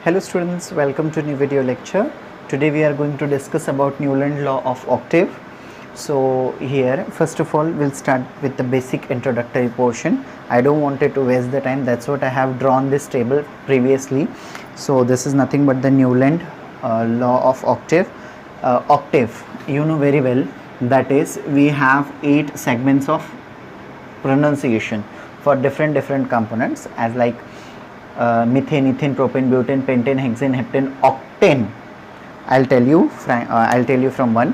Hello students, welcome to new video lecture. Today we are going to discuss about Newland law of octave. So here first of all we'll start with the basic introductory portion. I don't want it to waste the time, that's what I have drawn this table previously. So this is nothing but the Newland law of octave. Octave, you know very well, that is we have 8 segments of pronunciation for different components as like methane, ethane, propane, butane, pentane, hexane, heptane, octane. I'll tell you from one: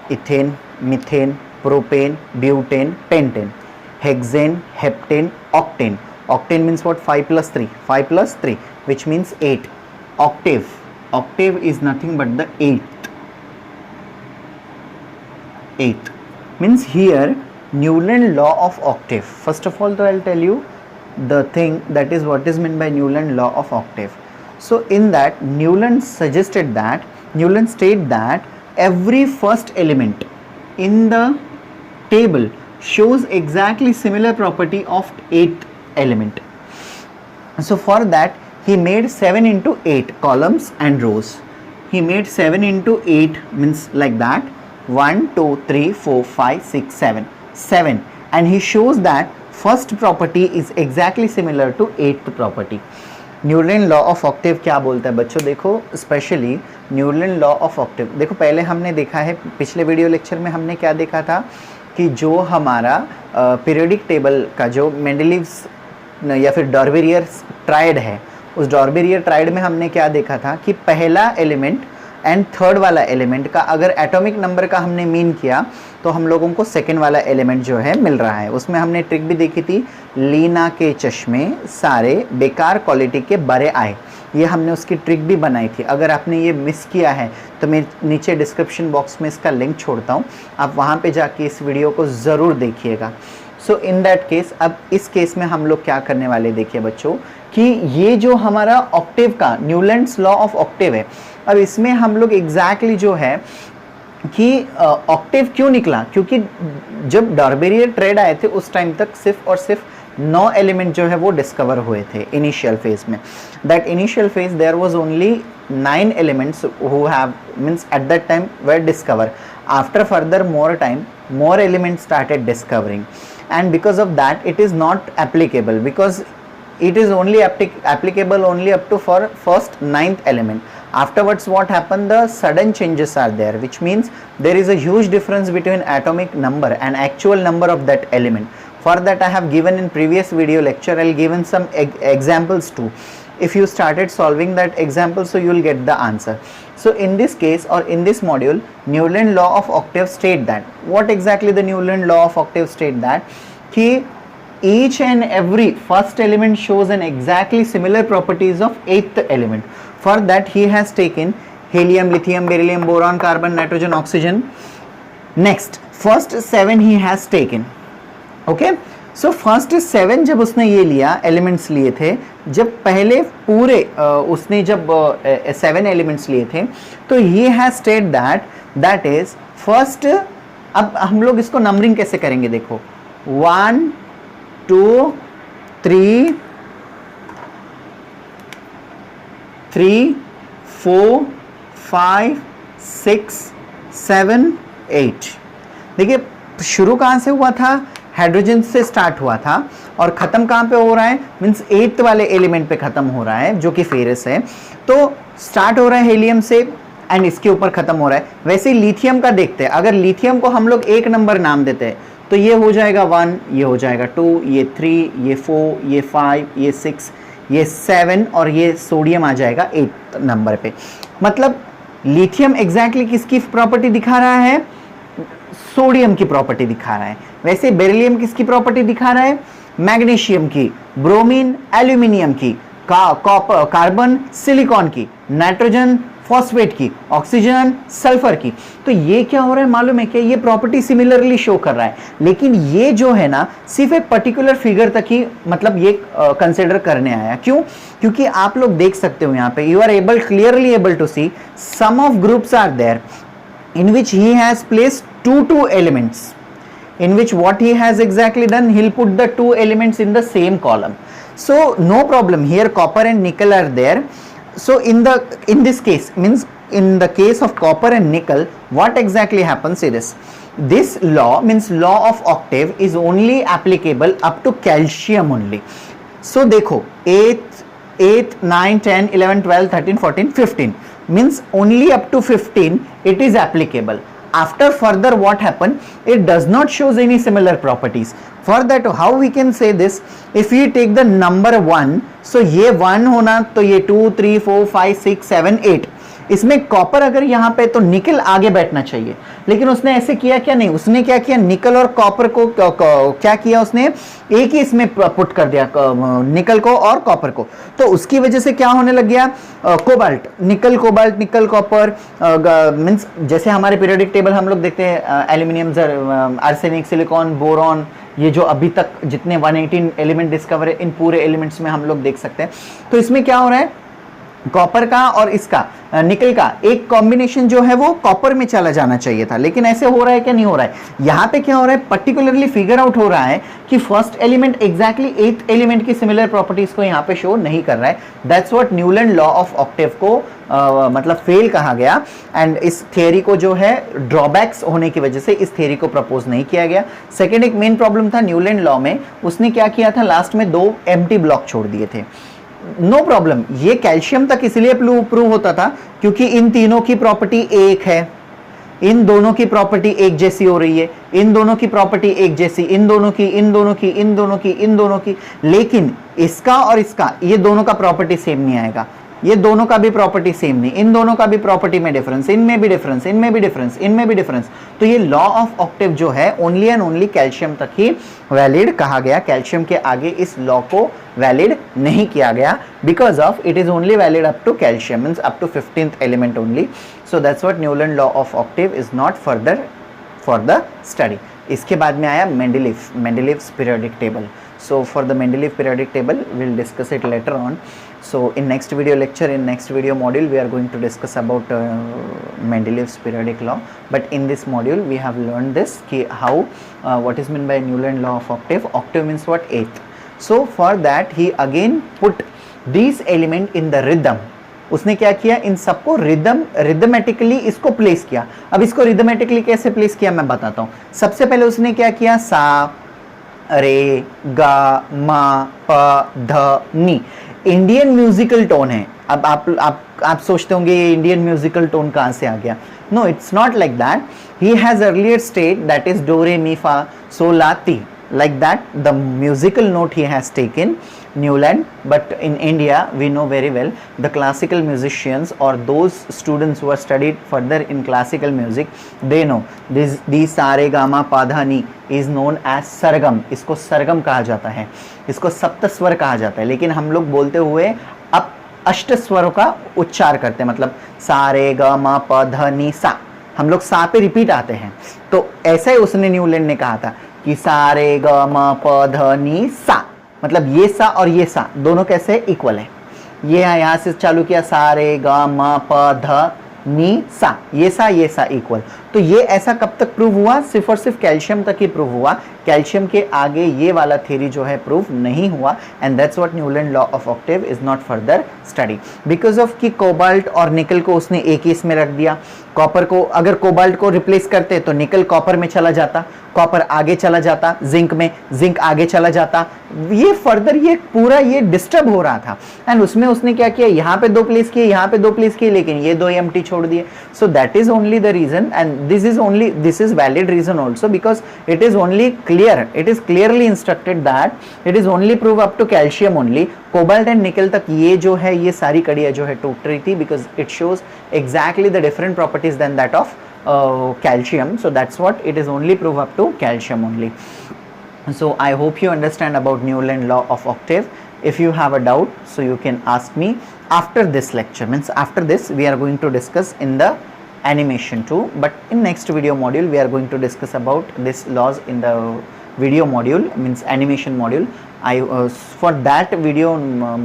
ethane, methane, propane, butane, pentane, hexane, heptane, octane. Octane means what? 5 plus 3, 5 plus 3, which means 8. Octave. Octave is nothing but the 8th. 8th means here Newland law of octave. First of all, I'll tell you the thing that is what is meant by Newland law of octave. So in that, Newland stated that every first element in the table shows exactly similar property of 8th element. So for that he made 7 into 8 columns and rows. He made 7 into 8 means like that: 1, 2, 3, 4, 5, 6, 7. 7, and he shows that first property is exactly similar to 8th property. Newland law of octave क्या बोलता है बच्चों? देखो specially Newland law of octave, देखो पहले हमने देखा है, पिछले वीडियो लेक्चर में हमने क्या देखा था कि जो हमारा पीरियोडिक टेबल का जो मेंडलीव्स या फिर डॉर्बेरियर ट्राइड है, उस डॉर्बेरियर ट्राइड में हमने क्या देखा था कि पहला एलिमेंट एंड थर्ड वाला एलिमेंट का अगर एटॉमिक नंबर का हमने मीन किया तो हम लोगों को सेकेंड वाला एलिमेंट जो है मिल रहा है. उसमें हमने ट्रिक भी देखी थी, लीना के चश्मे सारे बेकार क्वालिटी के बड़े आए, ये हमने उसकी ट्रिक भी बनाई थी. अगर आपने ये मिस किया है तो मैं नीचे डिस्क्रिप्शन बॉक्स में इसका लिंक छोड़ता हूँ, आप वहाँ पे जाके इस वीडियो को ज़रूर देखिएगा. सो इन दैट केस, अब इस केस में हम लोग क्या करने वाले देखिए बच्चों कि ये जो हमारा ऑक्टेव का न्यूलैंड्स लॉ ऑफ ऑक्टेव है, अब इसमें हम लोग एग्जैक्टली जो है कि ऑक्टेव क्यों निकला, क्योंकि जब डॉर्बेरियर ट्रेड आए थे उस टाइम तक सिर्फ और सिर्फ 9 एलिमेंट जो है वो डिस्कवर हुए थे इनिशियल फेज में. That initial phase there was only 9 elements who have means at that time were discover. After further more time more elements started discovering, and because of that it is not applicable, because it is only applicable only up to for first 9th element. Afterwards what happened, the sudden changes are there, which means there is a huge difference between atomic number and actual number of that element. For that I have given in previous video lecture, I'll given some examples too. If you started solving that example, so you will get the answer. So in this case or in this module, Newland law of octave state that, what exactly the Newland law of octave state that कि each and every first element shows an exactly similar properties of 8th element. For that he has taken helium, lithium, beryllium, boron, carbon, nitrogen, oxygen. Next first 7 he has taken. Okay, so first 7 जब उसने ये लिया, elements लिए थे, जब पहले पूरे उसने जब 7 एलिमेंट्स लिए थे तो he has state that is first. अब हम लोग इसको नंबरिंग कैसे करेंगे, देखो 1 2 3 3 4 5 6 7 8. देखिए शुरू कहाँ से हुआ था, हाइड्रोजन से स्टार्ट हुआ था और खत्म कहाँ पे हो रहा है, मींस 8th वाले एलिमेंट पे खत्म हो रहा है जो कि फेरस है. तो स्टार्ट हो रहा है हेलियम से एंड इसके ऊपर खत्म हो रहा है. वैसे ही लिथियम का देखते हैं, अगर लिथियम को हम लोग एक नंबर नाम देते हैं तो ये हो जाएगा 1, ये हो जाएगा 2, ये 3, ये 4, ये 5, ये 6, ये 7 और ये सोडियम आ जाएगा 8th नंबर पे. मतलब लिथियम एग्जैक्टली किसकी प्रॉपर्टी दिखा रहा है, सोडियम की प्रॉपर्टी दिखा रहा है. वैसे बेरिलियम किसकी प्रॉपर्टी दिखा रहा है, मैग्नीशियम की, ब्रोमीन एल्यूमिनियम की, कॉपर कार्बन सिलिकॉन की, नाइट्रोजन फॉस्फेट की, ऑक्सीजन सल्फर की. तो ये क्या हो रहा है मालूम है क्या, ये प्रॉपर्टी सिमिलरली शो कर रहा है. लेकिन ये जो है ना सिर्फ एक पर्टिकुलर फिगर तक ही मतलब ये कंसिडर करने आया. क्यों, क्योंकि आप लोग देख सकते हो यहाँ पे, you are clearly able to see some of groups are there in which he has placed two elements, in which what he has exactly done, he'll put the 2 elements in the same column. So no problem here, copper and nickel are there. so in this case, means in the case of copper and nickel, what exactly happens? See this law, means law of octave, is only applicable up to calcium only. So देखो 8th 9th 10th 11th 12th 13th 14th 15th, means only up to 15 it is applicable. After further what happen, it does not shows any similar properties. For that, how we can say this? If we take the number 1, so ये 1 होना, तो ये 2 3 4 5 6 7 8, इसमें copper अगर यहाँ पे, तो निकल आगे बैठना चाहिए, लेकिन उसने ऐसे किया क्या? नहीं, उसने क्या किया, निकल और कॉपर को क्या किया, उसने एक ही इसमें पुट कर दिया, निकल को और कॉपर को, तो उसकी वजह से क्या होने लग गया, कोबाल्ट निकल कॉपर, मींस जैसे हमारे पीरियोडिक टेबल हम लोग देखते हैं, एल्यूमिनियम, आर्सेनिक, सिलिकॉन, बोरॉन, ये जो अभी तक जितने 118 एलिमेंट डिस्कवर है, इन पूरे एलिमेंट्स में हम लोग देख सकते हैं। तो इसमें क्या हो रहा है, कॉपर का और इसका निकल का एक कॉम्बिनेशन जो है वो कॉपर में चला जाना चाहिए था, लेकिन ऐसे हो रहा है क्या? नहीं हो रहा है। यहां पे क्या हो रहा है, पर्टिकुलरली फिगर आउट हो रहा है कि first element exactly 8th element की सिमिलर प्रॉपर्टीज को यहां पे शो नहीं कर रहा है। That's what Newland law of octave को मतलब फेल कहा गया, एंड इस थियरी को जो है ड्रॉबैक्स होने की वजह से इस थियरी को प्रपोज नहीं किया गया। सेकेंड एक मेन प्रॉब्लम था न्यूलैंड लॉ में, उसने क्या किया था, लास्ट में 2 एम्प्टी ब्लॉक छोड़ दिए थे। नो प्रॉब्लम, ये कैल्शियम तक इसलिए प्रूव होता था क्योंकि इन तीनों की प्रॉपर्टी एक है, इन दोनों की प्रॉपर्टी एक जैसी हो रही है, इन दोनों की प्रॉपर्टी एक जैसी, इन दोनों की, लेकिन इसका और इसका, ये दोनों का प्रॉपर्टी सेम नहीं आएगा, ये दोनों का भी प्रॉपर्टी सेम नहीं, इन दोनों का भी प्रॉपर्टी में डिफरेंस, इनमें भी डिफरेंस, तो ये लॉ ऑफ ऑक्टेव जो है ओनली एंड ओनली कैल्शियम तक ही वैलिड कहा गया, कैल्शियम के आगे इस लॉ को वैलिड नहीं किया गया, because of it is only valid up to calcium, means up to 15th element only. So that's what Newland law of octave is not further for the study. इसके बाद में आया Mendeleev's periodic table. So for the Mendeleev periodic table, we'll discuss it later on. So in next video lecture, in next video module, we are going to discuss about Mendeleev's periodic law. But in this module, we have learned this how what is meant by Newland law of octave. Octave means what? 8th. So for that, he again put these element in the rhythm. उसने क्या किया, इन सबको रिदमेटिकली इसको place किया। अब इसको रिदमेटिकली कैसे place किया मैं बताता हूँ। सबसे पहले उसने क्या किया, सा रे गा मा प ध नी, इंडियन म्यूजिकल टोन है। अब आप सोचते होंगे ये इंडियन म्यूजिकल टोन कहाँ से आ गया। No, it's not like that. He has earlier state that is do re mi फा सो ला ती, like that the musical note he has taken Newland, but in India we know very well the classical musicians or those students who are studied further in classical music, they know these sa re ga ma pa dha ni is known as sargam। इसको सरगम कहा जाता है, इसको सप्त स्वर कहा जाता है, लेकिन हम लोग बोलते हुए अब अष्ट स्वरों का उच्चार करते हैं, मतलब सा रे गा मा प ध नि सा, हम लोग सा पे रिपीट आते हैं। तो ऐसा ही उसने न्यूलैंड ने कहा था कि सा रे ग म प ध नि सा, मतलब ये सा और ये सा दोनों कैसे इक्वल है। ये यहाँ से चालू किया, सा रे ग म प ध नि सा, ये सा इक्वल। तो ये ऐसा कब तक प्रूव हुआ, सिर्फ और सिर्फ कैल्शियम तक ही प्रूव हुआ, कैल्शियम के आगे ये वाला थ्योरी जो है प्रूव नहीं हुआ। And that's what Newland law of octave is not further study, because of कि कोबाल्ट और निकल को उसने एक ही इसमें रख दिया। कॉपर को अगर कोबाल्ट को रिप्लेस करते तो निकल कॉपर में चला जाता, कॉपर आगे चला जाता जिंक में, जिंक आगे चला जाता, ये फर्दर ये पूरा ये डिस्टर्ब हो रहा था। एंड उसमें उसने क्या किया, यहाँ पे 2 प्लेस किए, यहाँ पे 2 प्लेस किए, लेकिन ये 2 एम्प्टी छोड़ दिए। So that is only the reason, and this is valid reason also, because it is only clear, it is clearly instructed that it is only prove up to calcium only, cobalt and nickel तक ये जो है ये सारी कड़ियाँ जो है टूट रही थी, because it shows exactly the different properties than that of calcium. So that's what it is only prove up to calcium only. So I hope you understand about Newland law of octave. If you have a doubt, so you can ask me after this lecture, means after this we are going to discuss in the animation too, but in next video module we are going to discuss about this laws in the video module, means animation module. For that video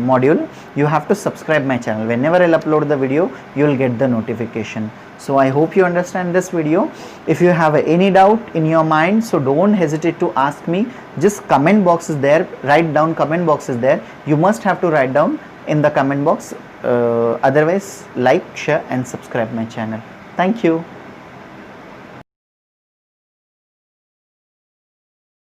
module you have to subscribe my channel. Whenever I'll upload the video you will get the notification. So I hope you understand this video. If you have any doubt in your mind, so don't hesitate to ask me. Just comment box is there, write down, comment box is there, you must have to write down in the comment box Otherwise, like, share and subscribe my channel. Thank you.